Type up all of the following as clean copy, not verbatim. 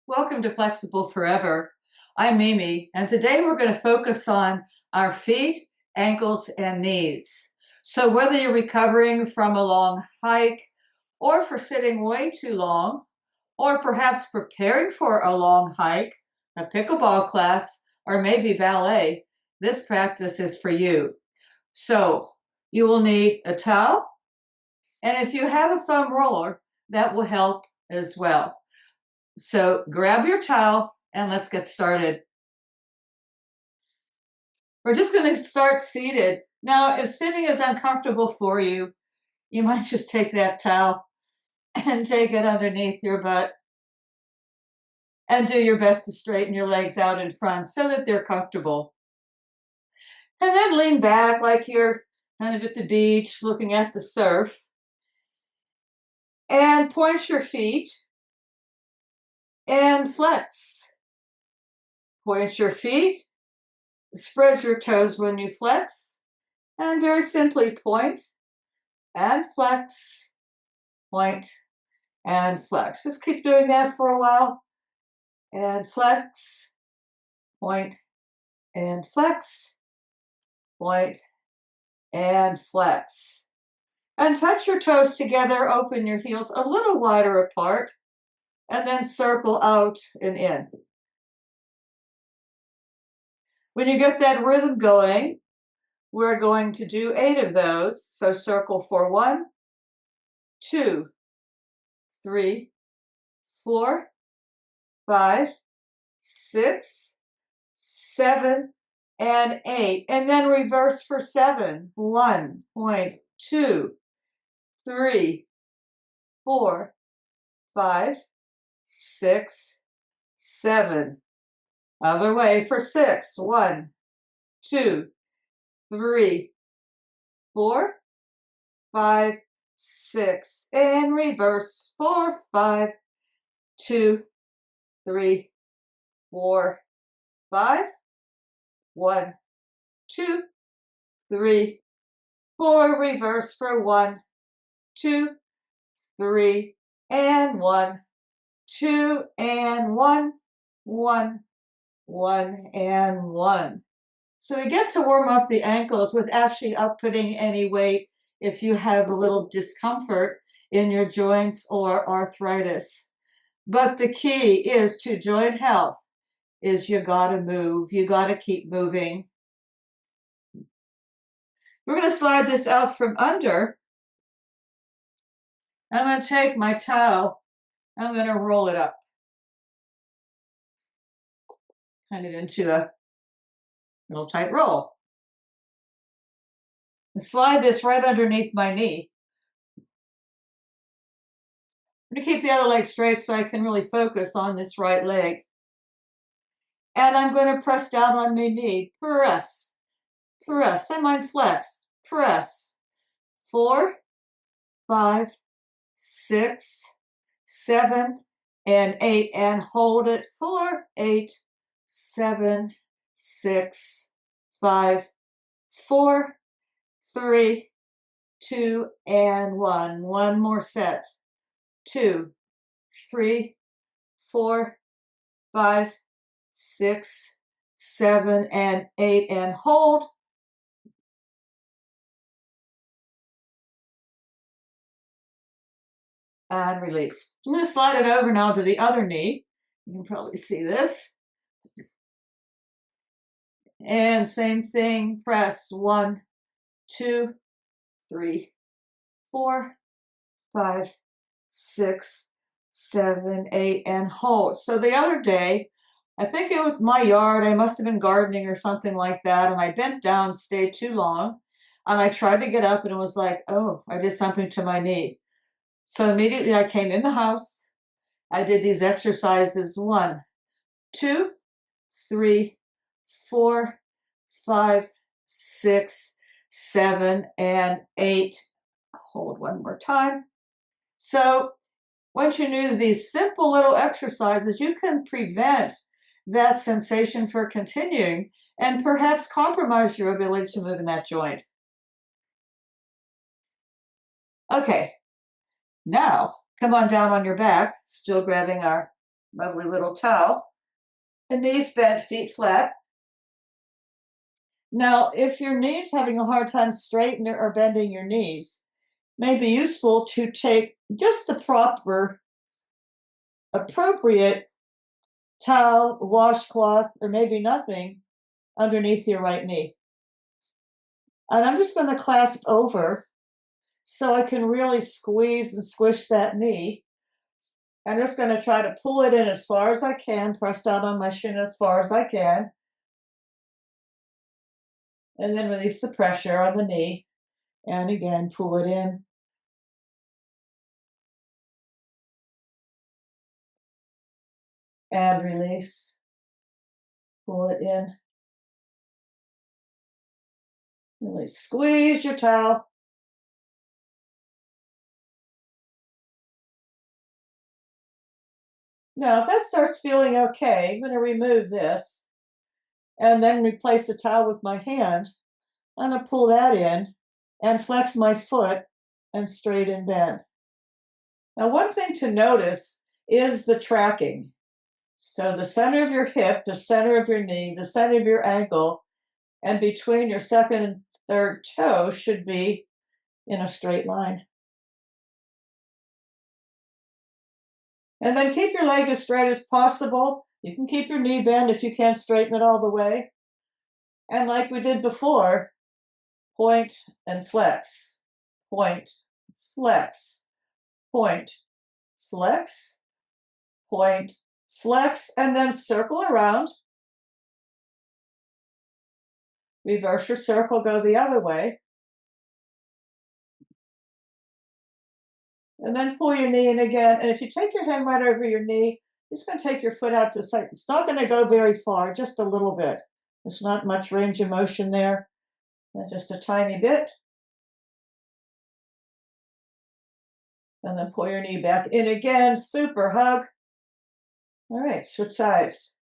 Welcome to Flexible Forever. I'm Mimi, and today we're going to focus on our feet, ankles, and knees. So whether you're recovering from a long hike, or for sitting way too long, or perhaps preparing for a long hike, a pickleball class, or maybe ballet, this practice is for you. So you will need a towel, and if you have a foam roller, that will help as well. So grab your towel and let's get started. We're just going to start seated. Now, if sitting is uncomfortable for you, you might just take that towel and take it underneath your butt and do your best to straighten your legs out in front so that they're comfortable. And then lean back like you're kind of at the beach looking at the surf. And point your feet and flex. Point your feet, spread your toes when you flex, and very simply point and flex, point and flex. Just keep doing that for a while. And flex, point and flex, point and flex. And touch your toes together, open your heels a little wider apart, and then circle out and in. When you get that rhythm going, we're going to do 8 of those. So circle for 1, 2, 3, 4, 5, 6, 7, and 8. And then reverse for 7. 1, point, 2, 3, 4, 5, 6, 7. Other way for 6. 1, 2, 3, 4, 5, 6. And reverse 4, 5, 2, 3, 4, 5. 1, 2, 3, 4. Reverse for 1, 2, 3, and 1, 2, and 1, 1, 1, and 1. So we get to warm up the ankles with actually up putting any weight if you have a little discomfort in your joints or arthritis. But the key is to joint health is you gotta move, you gotta keep moving. We're going to slide this out from under. I'm going to take my towel, I'm going to roll it up, kind of into a little tight roll. And slide this right underneath my knee. I'm going to keep the other leg straight so I can really focus on this right leg. And I'm going to press down on my knee. Press, press, I might flex, press. 4, 5, 6, 7, and 8. And hold it. 4, 8, 7, 6, 5, 4, 3, 2, and 1. One more set. 2, 3, 4, 5, 6, 7, and 8. And hold. And release. I'm going to slide it over now to the other knee. You can probably see this. And same thing, press 1, 2, 3, 4, 5, 6, 7, 8, and hold. So the other day, I think it was my yard, I must have been gardening or something like that, and I bent down, stayed too long, and I tried to get up and it was like, oh, I did something to my knee. So immediately I came in the house, I did these exercises, 1, 2, 3, 4, 5, 6, 7, and 8. Hold one more time. So once you do these simple little exercises, you can prevent that sensation for continuing and perhaps compromise your ability to move in that joint. Okay, now come on down on your back, still grabbing our lovely little towel, and knees bent, feet flat. Now, if your knee's having a hard time straightening or bending your knees, it may be useful to take just the proper, appropriate towel, washcloth, or maybe nothing underneath your right knee. And I'm just going to clasp over so I can really squeeze and squish that knee. I'm just going to try to pull it in as far as I can, press down on my shin as far as I can, and then release the pressure on the knee. And again, pull it in. And release. Pull it in. Really squeeze your towel. Now, if that starts feeling okay, I'm going to remove this and then replace the towel with my hand. I'm going to pull that in and flex my foot and straighten bend. Now, one thing to notice is the tracking. So the center of your hip, the center of your knee, the center of your ankle, and between your second and third toe should be in a straight line. And then keep your leg as straight as possible. You can keep your knee bent if you can't straighten it all the way. And like we did before, point and flex, point, flex, point, flex, point, flex, and then circle around. Reverse your circle, go the other way. And then pull your knee in again. And if you take your hand right over your knee, you're just going to take your foot out to the side. It's not going to go very far, just a little bit. There's not much range of motion there, just a tiny bit. And then pull your knee back in again. Super hug. All right, switch sides.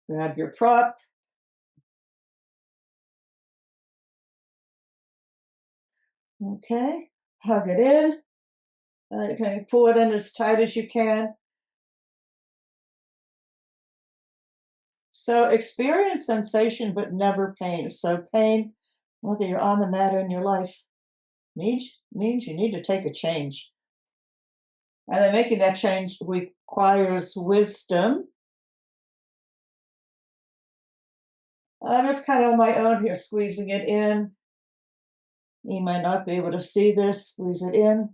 Grab your prop. Okay, hug it in. Okay, pull it in as tight as you can. So experience sensation, but never pain. So pain, whether you're on the mat or in your life, means you need to take a change. And then making that change requires wisdom. I'm just kind of on my own here, squeezing it in. You might not be able to see this. Squeeze it in.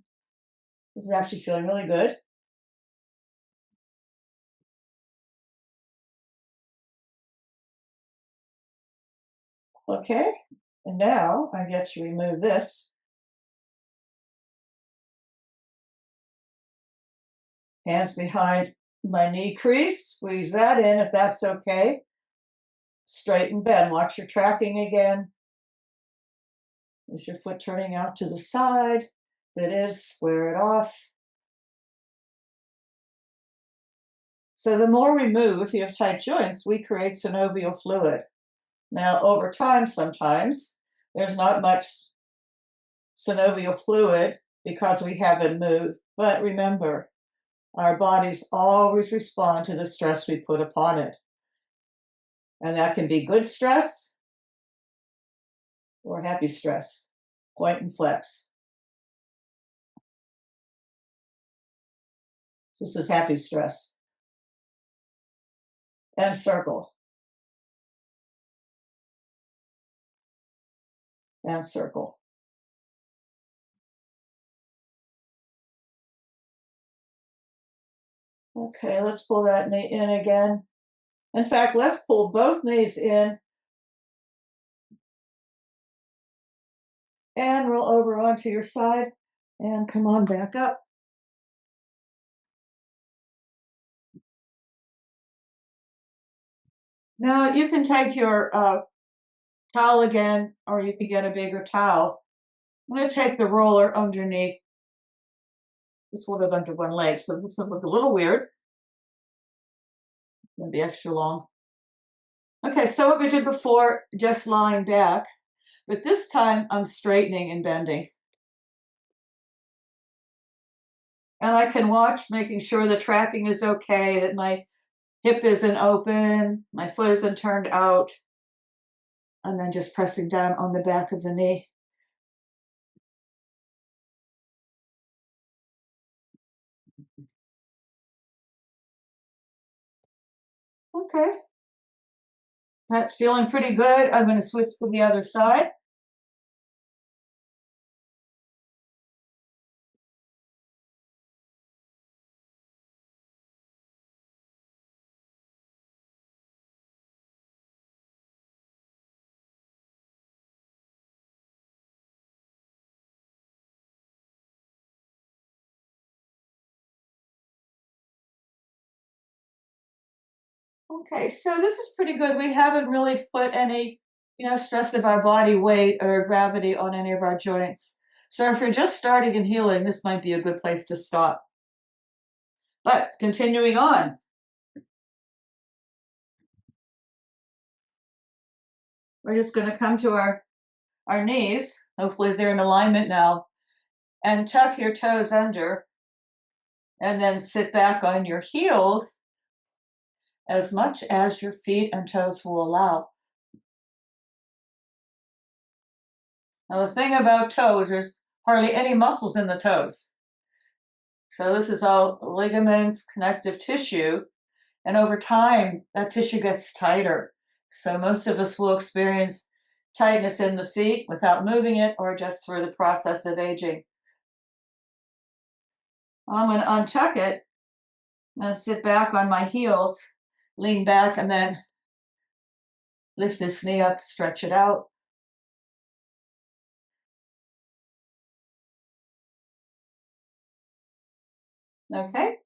This is actually feeling really good. Okay, and now I get to remove this. Hands behind my knee crease. Squeeze that in if that's okay. Straighten bend. Watch your tracking again. Is your foot turning out to the side? If it is, square it off. So the more we move, if you have tight joints, we create synovial fluid. Now, over time, sometimes there's not much synovial fluid because we haven't moved. But remember, our bodies always respond to the stress we put upon it. And that can be good stress or happy stress. Point and flex. This is happy stress. And circle. And circle. Okay, let's pull that knee in again. In fact, let's pull both knees in and roll over onto your side and come on back up. Now you can take your towel again, or you can get a bigger towel. I'm going to take the roller underneath. This will live under one leg, so this will look a little weird. It's going to be extra long. Okay, so what we did before, just lying back, but this time I'm straightening and bending. And I can watch, making sure the tracking is okay, that my hip isn't open, my foot isn't turned out, and then just pressing down on the back of the knee. Okay, that's feeling pretty good. I'm going to switch to the other side. Okay, so this is pretty good. We haven't really put any, stress of our body weight or gravity on any of our joints. So if you're just starting and healing, this might be a good place to stop. But continuing on, we're just going to come to our knees. Hopefully they're in alignment now. And tuck your toes under and then sit back on your heels as much as your feet and toes will allow. Now, the thing about toes, there's hardly any muscles in the toes. So this is all ligaments, connective tissue, and over time, that tissue gets tighter. So most of us will experience tightness in the feet without moving it or just through the process of aging. I'm going to untuck it and sit back on my heels, lean back, and then lift this knee up, stretch it out. Okay.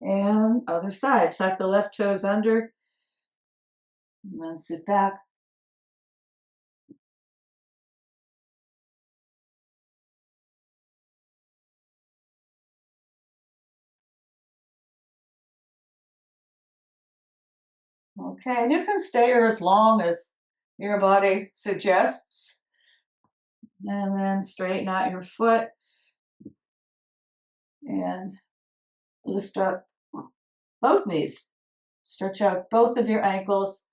And other side, tuck the left toes under, and then sit back. Okay, and you can stay here as long as your body suggests. And then straighten out your foot and lift up both knees. Stretch out both of your ankles.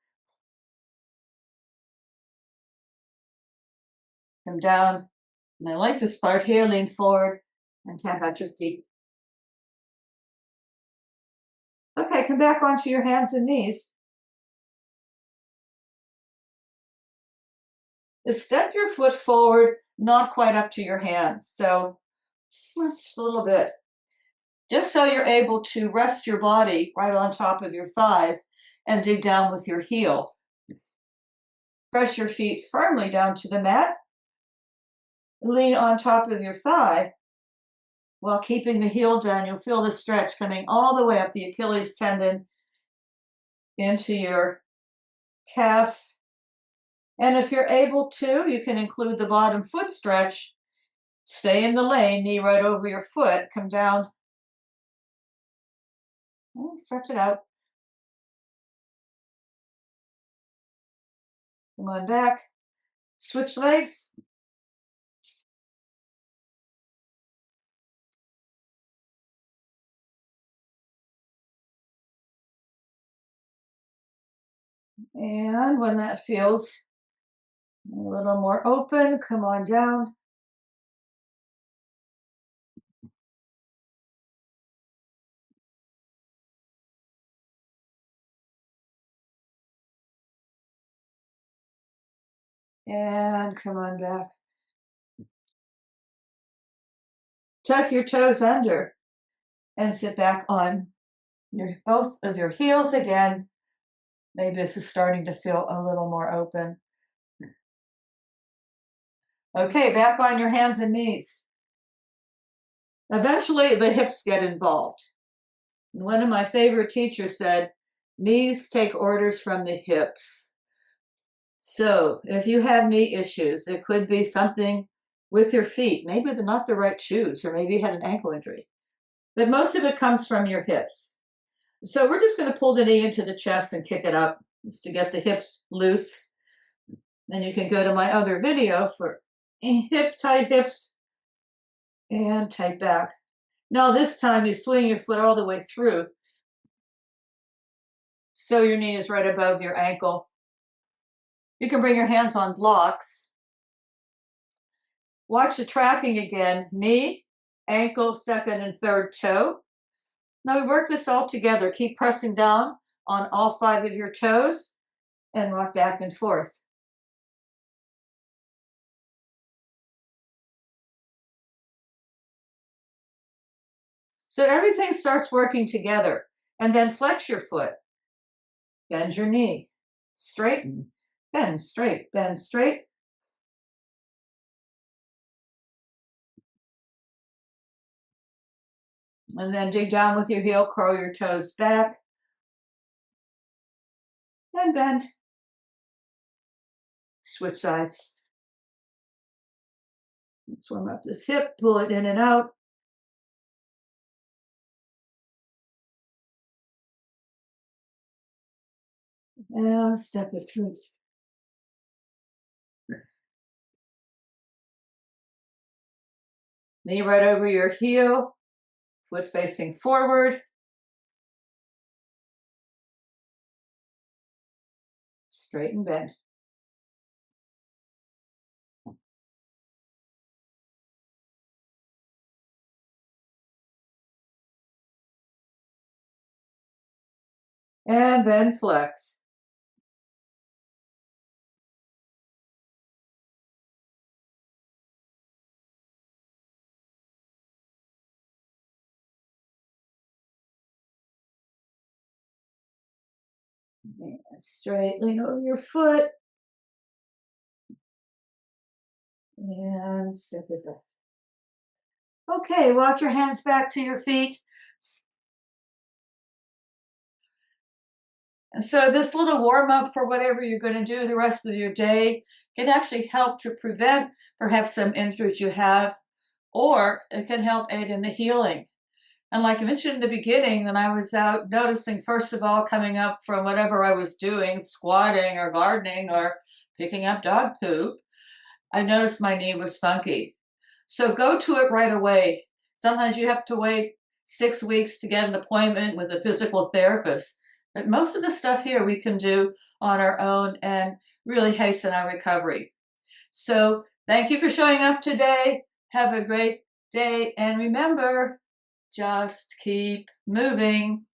Come down. And I like this part here. Lean forward and tap out your feet. Okay, come back onto your hands and knees. Step your foot forward, not quite up to your hands. So just a little bit. Just so you're able to rest your body right on top of your thighs and dig down with your heel. Press your feet firmly down to the mat. Lean on top of your thigh while keeping the heel down. You'll feel the stretch coming all the way up the Achilles tendon into your calf. And if you're able to, you can include the bottom foot stretch. Stay in the lane, knee right over your foot, come down, and stretch it out. Come on back. Switch legs. And when that feels a little more open, come on down. And come on back. Tuck your toes under and sit back on both of your heels again. Maybe this is starting to feel a little more open. Okay, back on your hands and knees. Eventually, the hips get involved. One of my favorite teachers said, knees take orders from the hips. So if you have knee issues, it could be something with your feet. Maybe they're not the right shoes, or maybe you had an ankle injury. But most of it comes from your hips. So we're just going to pull the knee into the chest and kick it up just to get the hips loose. Then you can go to my other video for tight hips and tight back. Now this time you swing your foot all the way through, so your knee is right above your ankle. You can bring your hands on blocks. Watch the tracking again. Knee, ankle, second and third toe. Now we work this all together. Keep pressing down on all 5 of your toes and rock back and forth. So everything starts working together. And then flex your foot. Bend your knee. Straighten. Bend straight. Bend straight. And then dig down with your heel, curl your toes back, and bend. Switch sides. Let's warm up this hip, pull it in and out. And step it through. Knee right over your heel, foot facing forward. Straighten, bend. And then flex. And straight, lean over your foot. And step it back. Okay, walk your hands back to your feet. And so this little warm up for whatever you're going to do the rest of your day can actually help to prevent perhaps some injuries you have, or it can help aid in the healing. And like I mentioned in the beginning, when I was out noticing, first of all, coming up from whatever I was doing, squatting or gardening or picking up dog poop, I noticed my knee was funky. So go to it right away. Sometimes you have to wait 6 weeks to get an appointment with a physical therapist. But most of the stuff here we can do on our own and really hasten our recovery. So thank you for showing up today. Have a great day. And remember, just keep moving.